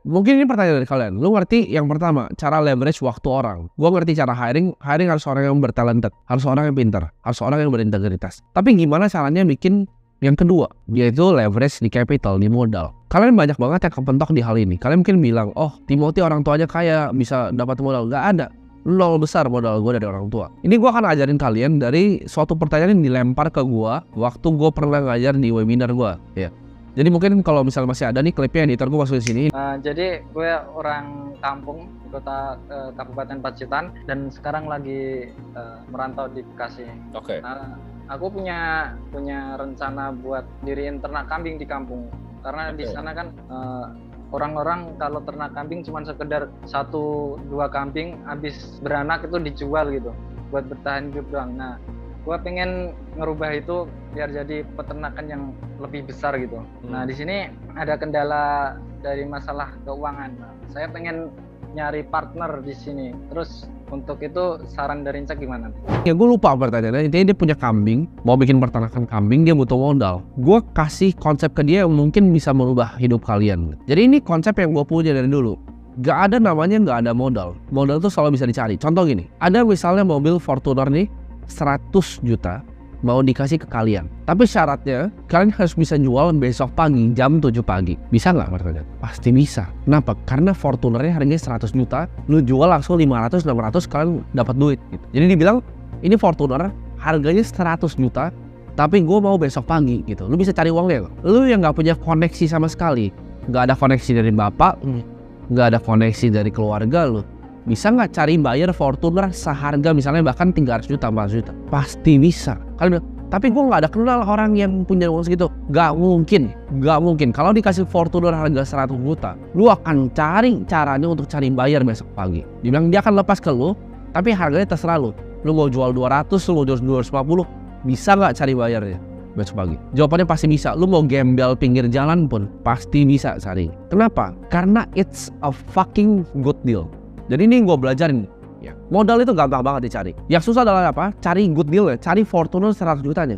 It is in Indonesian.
Mungkin ini pertanyaan dari kalian. Lu ngerti yang pertama, cara leverage waktu orang. Gua ngerti cara hiring. Hiring harus orang yang bertalented, harus orang yang pintar, harus orang yang berintegritas. Tapi gimana caranya bikin yang kedua, yaitu leverage di capital, di modal. Kalian banyak banget yang kepentok di hal ini. Kalian mungkin bilang, oh Timothy orang tuanya kaya, bisa dapat modal. Gak ada. Nol besar modal gue dari orang tua. Ini gue akan ajarin kalian dari suatu pertanyaan yang dilempar ke gue waktu gue pernah ngajar di webinar gue. Ya. Jadi mungkin kalau misalnya masih ada nih klipnya, editor gue masukin sini. Jadi gue orang kampung di kota Kabupaten Pacitan dan sekarang lagi merantau di Bekasi. Oke. Aku punya rencana buat diriin ternak kambing di kampung karena di sana kan orang-orang kalau ternak kambing cuma sekedar 1-2 kambing habis beranak itu dijual gitu buat bertahan hidup doang. Nah, gue pengen ngerubah itu biar jadi peternakan yang lebih besar gitu. Nah, di sini ada kendala dari masalah keuangan. Nah, saya pengen nyari partner di sini. Terus untuk itu saran dari Inca gimana? Ya gue lupa pertanyaannya. Intinya dia punya kambing, mau bikin peternakan kambing, dia butuh modal. Gue kasih konsep ke dia yang mungkin bisa merubah hidup kalian. Jadi ini konsep yang gue punya dari dulu. Gak ada namanya gak ada modal. Modal tuh selalu bisa dicari. Contoh gini, ada misalnya mobil Fortuner nih 100 juta mau dikasih ke kalian. Tapi syaratnya kalian harus bisa jual besok pagi jam 7 pagi. Bisa nggak pertanyaan? Pasti bisa. Kenapa? Karena Fortunernya harganya 100 juta, lu jual langsung 500-600 kalian dapat duit gitu. Jadi dibilang ini Fortuner harganya 100 juta tapi gue mau besok pagi gitu. Lu bisa cari uangnya. Lu yang nggak punya koneksi sama sekali, nggak ada koneksi dari bapak, nggak ada koneksi dari keluarga lu, bisa nggak cari bayar Fortuner seharga misalnya bahkan 300 juta, 400 juta? Pasti bisa. Kalian bilang, tapi gue nggak ada kenal orang yang punya uang segitu. Nggak mungkin. Kalau dikasih Fortuner harga 100 juta, lu akan cari caranya untuk cari bayar besok pagi. Dibilang dia akan lepas ke lu, tapi harganya terserah lu. Lu mau jual 200, lu mau jual 250, bisa nggak cari bayarnya besok pagi? Jawabannya pasti bisa. Lu mau gembel pinggir jalan pun pasti bisa cari. Kenapa? Karena it's a fucking good deal. Jadi ini gue belajarin ya. Modal itu gampang banget dicari. Yang susah adalah apa? Cari good deal ya, cari Fortuner 100 jutanya.